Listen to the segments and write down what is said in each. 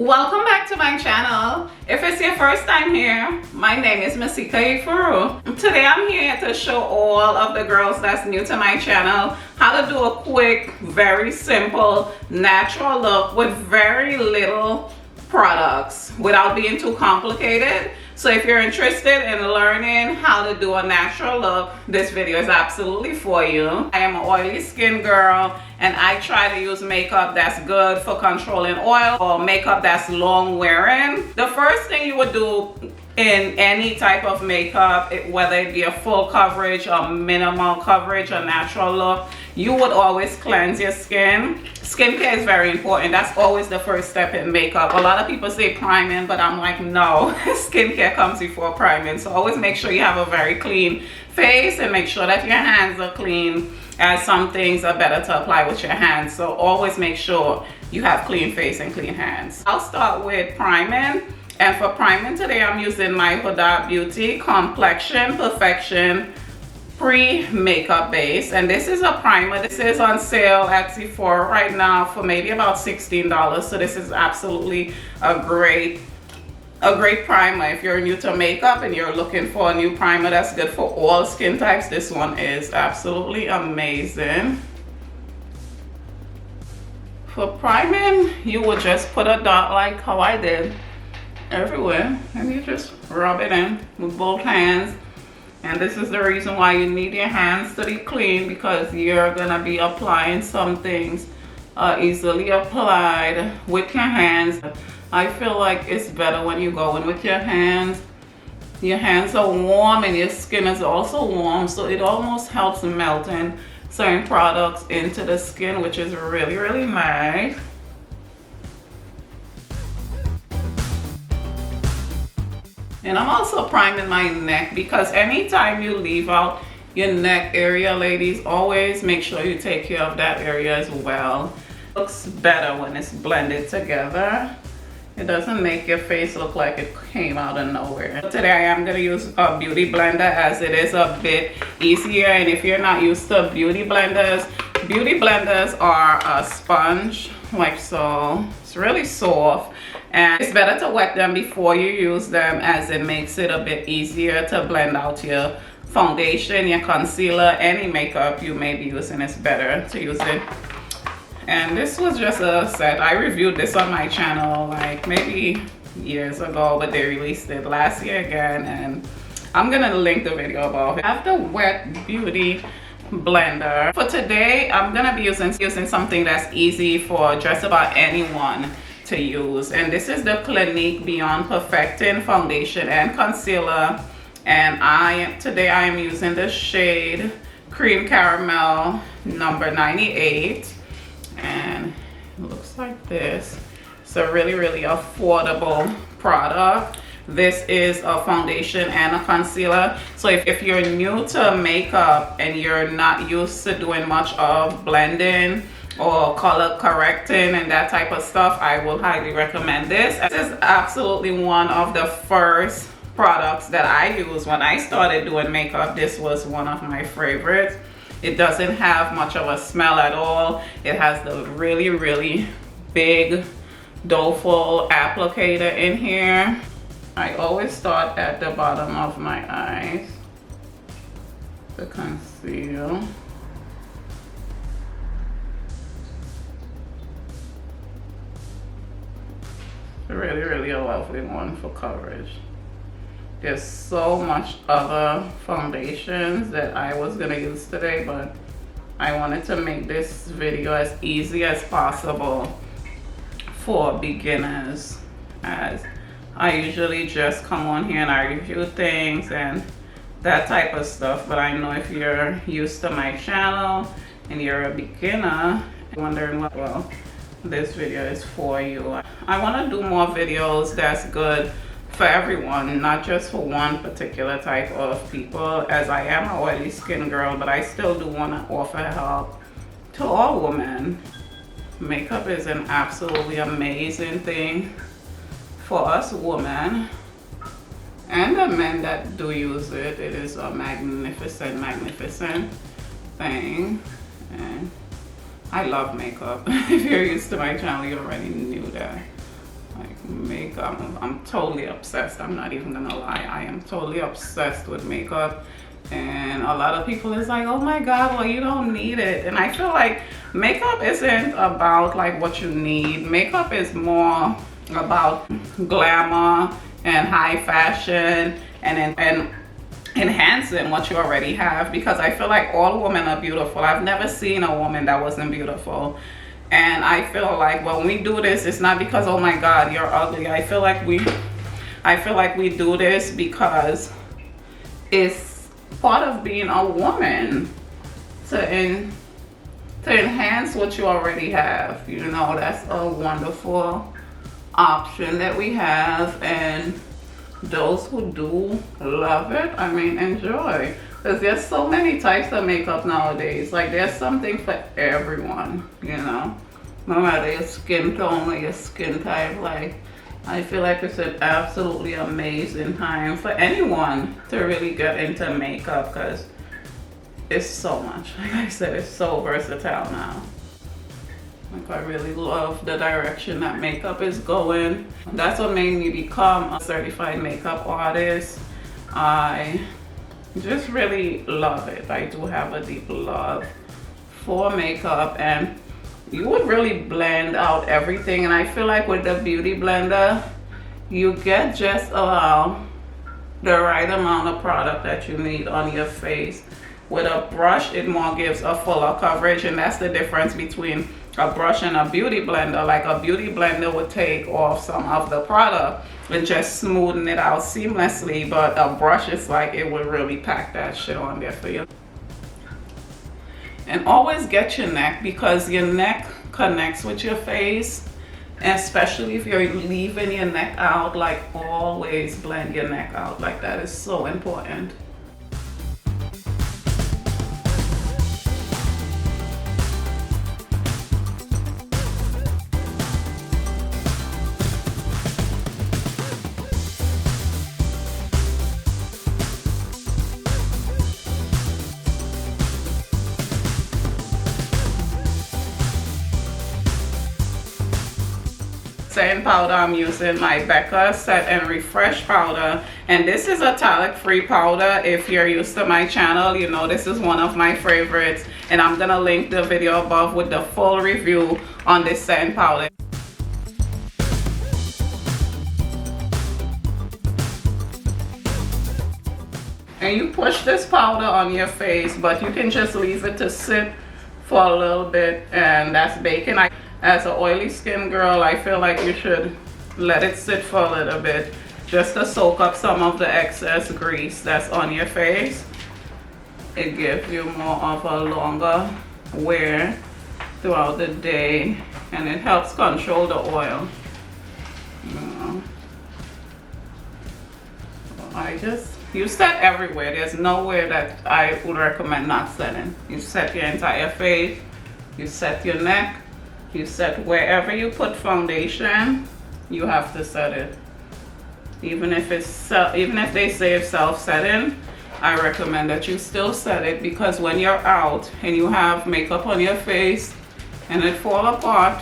Welcome back to my channel. If it's your first time here, my name is Masika. Today I'm here to show all of the girls that's new to my channel how to do a quick, very simple, natural look with very little products without being too complicated. So if you're interested in learning how to do a natural look, this video is absolutely for you. I am an oily skin girl and I try to use makeup that's good for controlling oil or makeup that's long wearing. The first thing you would do in any type of makeup, whether it be a full coverage or minimal coverage or natural look, you would always cleanse your skin. Skincare is very important. That's always the first step in makeup. A lot of people say priming, but I'm like, no, skincare comes before priming. So always make sure you have a very clean face and make sure that your hands are clean, as some things are better to apply with your hands. So always make sure you have clean face and clean hands. I'll start with priming. And for priming today, I'm using my HUDA Beauty Complexion Perfection Pre-Makeup Base. And this is a primer. This is on sale at Sephora right now for maybe about $16. So this is absolutely a great primer. If you're new to makeup and you're looking for a new primer that's good for all skin types, this one is absolutely amazing. For priming, you would just put a dot like how I did everywhere, and you just rub it in with both hands. And this is the reason why you need your hands to be clean, because you're gonna be applying some things easily applied with your hands. I feel like it's better when you go in with your hands. Your hands are warm and your skin is also warm, so it almost helps melting certain products into the skin, which is really, really nice. And I'm also priming my neck, because anytime you leave out your neck area, ladies, always make sure you take care of that area as well. Looks better when it's blended together. It doesn't make your face look like it came out of nowhere. Today I am going to use a beauty blender, as it is a bit easier. And if you're not used to beauty blenders are a sponge like so. It's really soft. And it's better to wet them before you use them, as it makes it a bit easier to blend out your foundation, your concealer, any makeup you may be using. It's better to use it. And this was just a set. I reviewed this on my channel like maybe years ago, but they released it last year again, and I'm gonna link the video above. I have the wet beauty blender. For today, I'm gonna be using something that's easy for just about anyone to use, and this is the Clinique Beyond Perfecting Foundation and Concealer. And today I am using the shade Cream Caramel number 98, and it looks like this. It's a really, really affordable product. This is a foundation and a concealer. So if you're new to makeup and you're not used to doing much of blending or color correcting and that type of stuff, I will highly recommend this. This is absolutely one of the first products that I used when I started doing makeup. This was one of my favorites. It doesn't have much of a smell at all. It has the really, really big doe-foot applicator in here. I always start at the bottom of my eyes to conceal. Really, really a lovely one for coverage. There's so much other foundations that I was gonna use today, but I wanted to make this video as easy as possible for beginners, as I usually just come on here and I review things and that type of stuff. But I know if you're used to my channel and you're a beginner wondering what, well, this video is for you. I want to do more videos that's good for everyone, not just for one particular type of people, as I am an oily skin girl, but I still do want to offer help to all women. Makeup is an absolutely amazing thing for us women, and the men that do use it. It is a magnificent thing. And I love makeup. If you're used to my channel, you already knew that. Like, makeup. I'm totally obsessed. I'm not even gonna lie. I am totally obsessed with makeup. And a lot of people is like, oh my God, well, you don't need it. And I feel like makeup isn't about like what you need. Makeup is more about glamour and high fashion and enhancing what you already have, because I feel like all women are beautiful. I've never seen a woman that wasn't beautiful. And I feel like when we do this, it's not because, oh my God, you're ugly. I feel like we do this because it's part of being a woman to enhance what you already have. You know, that's a wonderful option that we have, and those who do love it, I mean, enjoy. Because there's so many types of makeup nowadays. Like, there's something for everyone, you know? No matter your skin tone or your skin type. Like, I feel like it's an absolutely amazing time for anyone to really get into makeup, because it's so much. Like I said, it's so versatile now. Like, I really love the direction that makeup is going. That's what made me become a certified makeup artist. I just really love it. I do have a deep love for makeup, and you would really blend out everything. And I feel like with the beauty blender, you get just the right amount of product that you need on your face. With a brush, it more gives a fuller coverage, and that's the difference between a brush and a beauty blender. Like, a beauty blender would take off some of the product and just smoothen it out seamlessly, but a brush is like, it would really pack that shit on there for you. And always get your neck, because your neck connects with your face, especially if you're leaving your neck out. Like, always blend your neck out. Like, that is so important. Setting powder, I'm using my BECCA Set and Refresh powder, and this is a talc free powder. If you're used to my channel, you know this is one of my favorites, and I'm gonna link the video above with the full review on this setting powder. And you push this powder on your face, but you can just leave it to sit for a little bit, and that's baking. As an oily skin girl, I feel like you should let it sit for a little bit just to soak up some of the excess grease that's on your face. It gives you more of a longer wear throughout the day, and it helps control the oil. You know? You set everywhere. There's nowhere that I would recommend not setting. You set your entire face, you set your neck, you set wherever you put foundation, you have to set it. Even if they say it's self-setting, I recommend that you still set it, because when you're out and you have makeup on your face and it fall apart,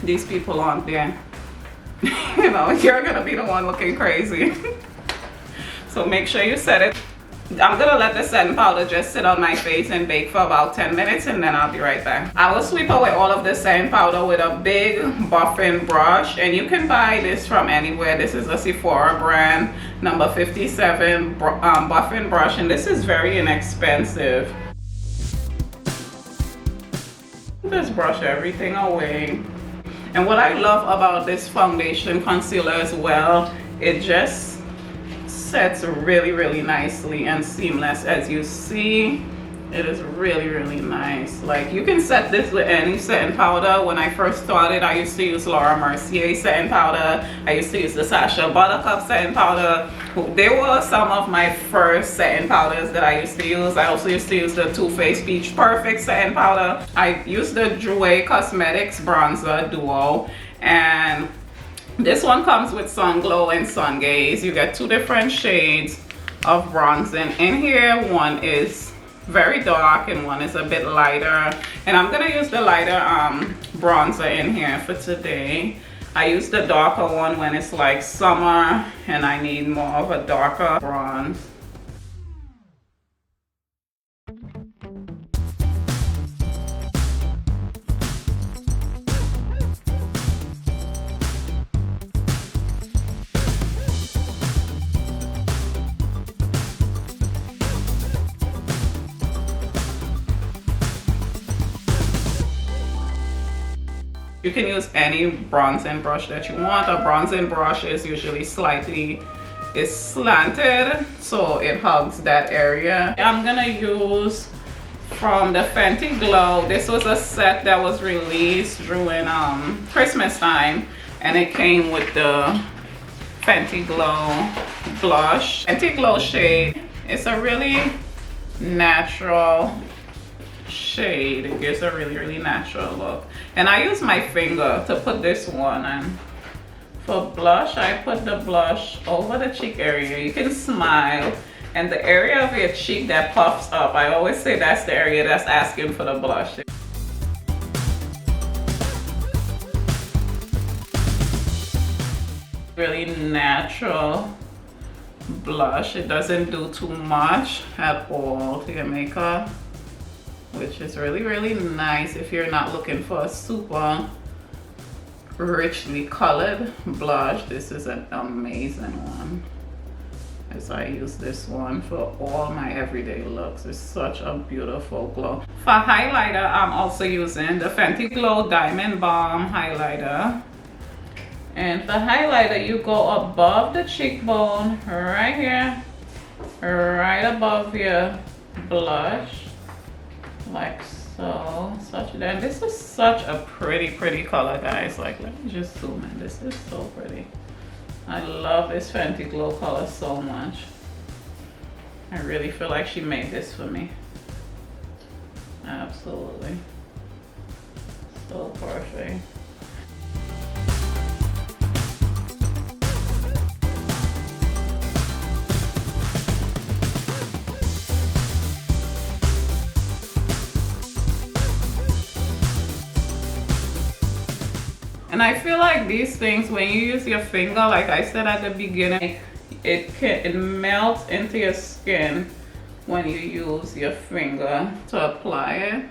these people aren't there. You know, you're gonna be the one looking crazy. So make sure you set it. I'm gonna let the setting powder just sit on my face and bake for about 10 minutes, and then I'll be right back. I will sweep away all of the setting powder with a big buffing brush, and you can buy this from anywhere. This is a Sephora brand, number 57 buffing brush, and this is very inexpensive. Just brush everything away. And what I love about this foundation concealer as well, it just sets really nicely and seamless. As you see, it is really nice. Like, you can set this with any setting powder. When I first started, I used to use Laura Mercier setting powder. I used to use the Sacha Buttercup setting powder. They were some of my first setting powders that I used to use. I also used to use the Too Faced Peach Perfect setting powder. I used the Jouer Cosmetics bronzer duo, and this one comes with Sun Glow and Sun Gaze. You get two different shades of bronzing in here. One is very dark and one is a bit lighter. And I'm gonna use the lighter bronzer in here for today. I use the darker one when it's like summer and I need more of a darker bronze. You can use any bronzing brush that you want. A bronzing brush is usually slightly slanted, so it hugs that area. I'm gonna use from the Fenty Glow. This was a set that was released during Christmas time, and it came with the Fenty Glow blush. Fenty Glow shade. It's a really natural shade. It gives a really natural look, and I use my finger to put this one on. For blush, I put the blush over the cheek area. You can smile, and the area of your cheek that puffs up, I always say that's the area that's asking for the blush. Really natural blush. It doesn't do too much at all to your makeup, which is really nice if you're not looking for a super richly colored blush. This is an amazing one, as I use this one for all my everyday looks. It's such a beautiful glow. For highlighter, I'm also using the Fenty Glow Diamond Balm highlighter. And for highlighter, you go above the cheekbone, right here, right above your blush, like so. And this is such a pretty color, guys. Like, let me just zoom in. This is so pretty. I love this Fenty Glow color so much. I really feel like she made this for me. Absolutely. So perfect. And I feel like these things, when you use your finger, like I said at the beginning, it melts into your skin when you use your finger to apply it.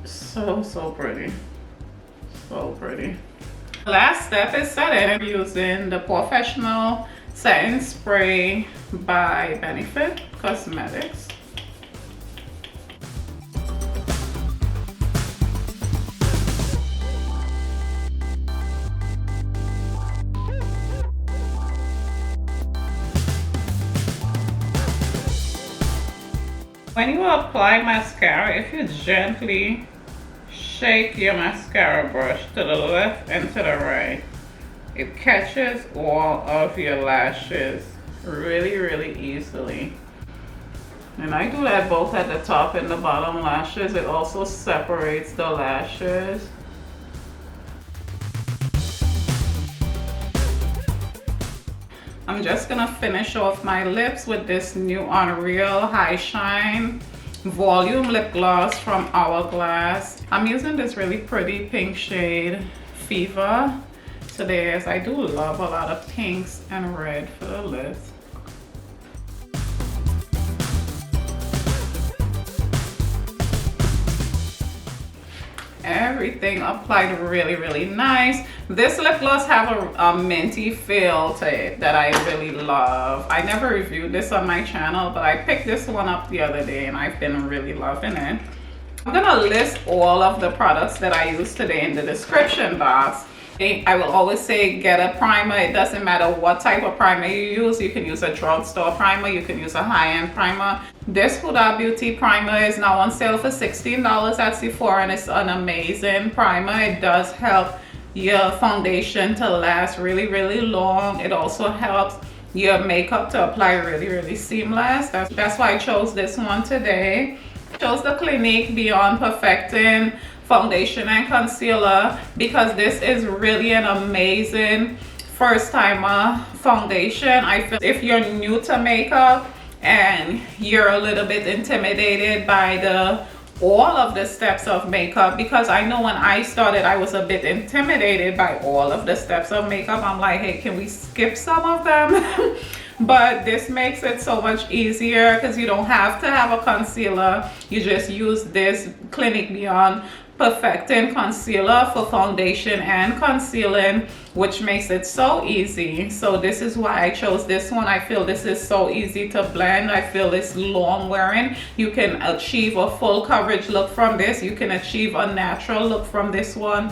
So pretty. So pretty. Last step is setting. I'm using the Professional Setting Spray by Jouer Cosmetics. When you apply mascara, if you gently shake your mascara brush to the left and to the right, it catches all of your lashes really easily. And I do that both at the top and the bottom lashes. It also separates the lashes. I'm just gonna finish off my lips with this new Unreal High Shine Volume Lip Gloss from Hourglass. I'm using this really pretty pink shade, Fever, today, as I do love a lot of pinks and red for the lips. Everything applied really nice. This lip gloss have a minty feel to it that I really love. I never reviewed this on my channel, but I picked this one up the other day and I've been really loving it. I'm gonna list all of the products that I use today in the description box. I will always say get a primer. It doesn't matter what type of primer you use. You can use a drugstore primer, you can use a high-end primer. This Huda Beauty primer is now on sale for $16 at Sephora, and it's an amazing primer. It does help your foundation to last really long. It also helps your makeup to apply really seamless. That's why I chose this one today. I chose the Clinique Beyond Perfecting Foundation and Concealer because this is really an amazing first timer foundation. I feel if you're new to makeup and you're a little bit intimidated by the all of the steps of makeup, because I know when I started I was a bit intimidated by all of the steps of makeup. I'm like, hey, can we skip some of them? But this makes it so much easier because you don't have to have a concealer. You just use this Clinique Beyond Perfecting Concealer for foundation and concealing, which makes it so easy. So this is why I chose this one. I feel this is so easy to blend. I feel it's long wearing. You can achieve a full coverage look from this. You can achieve a natural look from this one.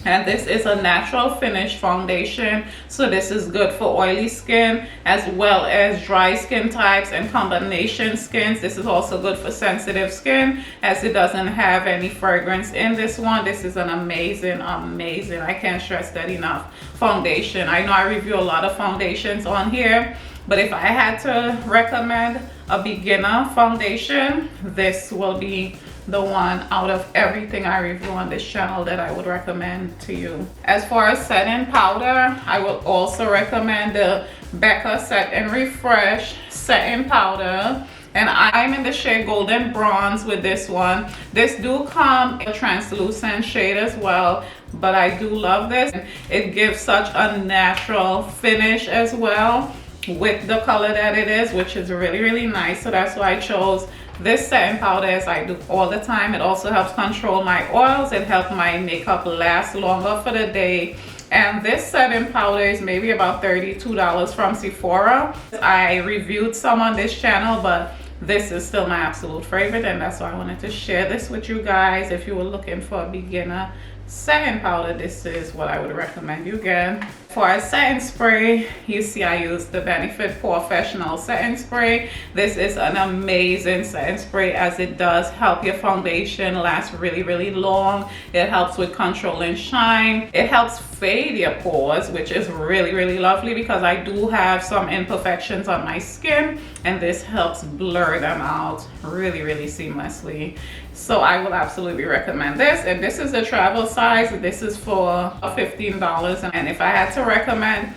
And this is a natural finish foundation, so this is good for oily skin as well as dry skin types and combination skins. This is also good for sensitive skin, as it doesn't have any fragrance in this one. This is an amazing, I can't stress that enough, foundation. I know I review a lot of foundations on here, but if I had to recommend a beginner foundation, this will be the one out of everything I review on this channel that I would recommend to you. As far as setting powder, I will also recommend the BECCA Set and Refresh setting powder, and I'm in the shade Golden Bronze with this one. This do come in a translucent shade as well, but I do love this. It gives such a natural finish as well with the color that it is, which is really, really nice. So that's why I chose this setting powder, as I do all the time. It also helps control my oils. It helps my makeup last longer for the day. And this setting powder is maybe about $32 from Sephora. I reviewed some on this channel, but this is still my absolute favorite, and that's why I wanted to share this with you guys. If you were looking for a beginner setting powder, this is what I would recommend you get. For a setting spray, you see I use the Benefit Professional setting spray. This is an amazing setting spray, as it does help your foundation last really, really long. It helps with controlling shine. It helps fade your pores, which is really, really lovely, because I do have some imperfections on my skin, and this helps blur them out really, really seamlessly. So I will absolutely recommend this, and this is the travel size. This is for $15, and if I had to recommend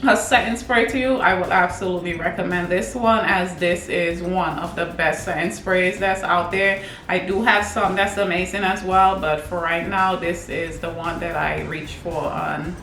a setting spray to you, I will absolutely recommend this one, as this is one of the best setting sprays that's out there. I do have some that's amazing as well, but for right now, this is the one that I reach for on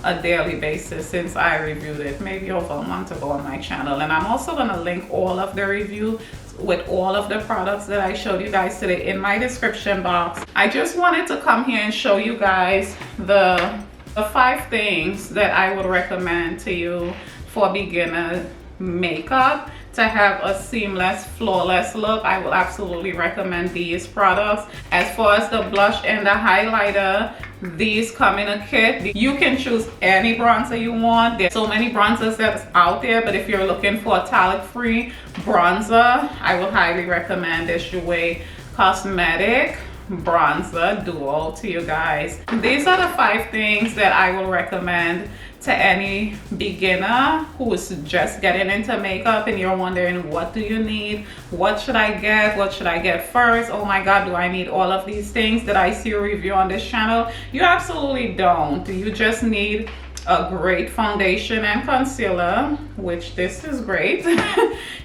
a daily basis since I reviewed it maybe over a month ago on my channel. And I'm also going to link all of the review with all of the products that I showed you guys today in my description box. I just wanted to come here and show you guys the 5 things that I would recommend to you for beginner makeup to have a seamless, flawless look. I will absolutely recommend these products. As far as the blush and the highlighter, these come in a kit. You can choose any bronzer you want. There's so many bronzers that's out there, but if you're looking for a talc-free bronzer, I will highly recommend this Jouer Cosmetics bronzer duo to you guys. These are the 5 things that I will recommend to any beginner who's just getting into makeup and you're wondering, what do you need? What should I get? What should I get first? Oh my god, do I need all of these things that I see a review on this channel? You absolutely don't. You just need a great foundation and concealer, which this is great.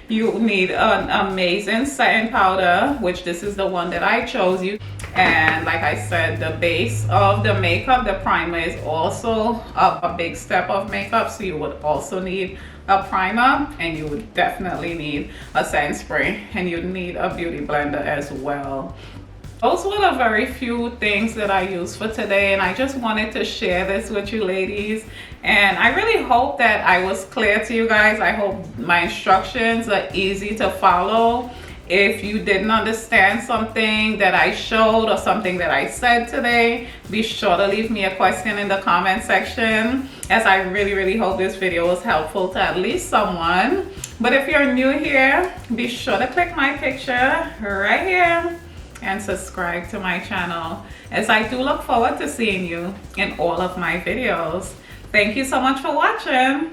You need an amazing setting powder, which this is the one that I chose. And like I said, the base of the makeup, the primer, is also a big step of makeup, so you would also need a primer, and you would definitely need a setting spray, and you need a beauty blender as well. Those were the very few things that I used for today, and I just wanted to share this with you ladies. And I really hope that I was clear to you guys. I hope my instructions are easy to follow. If you didn't understand something that I showed or something that I said today, be sure to leave me a question in the comment section, as I really hope this video was helpful to at least someone. But if you're new here, be sure to click my picture right here and subscribe to my channel, as I do look forward to seeing you in all of my videos. Thank you so much for watching.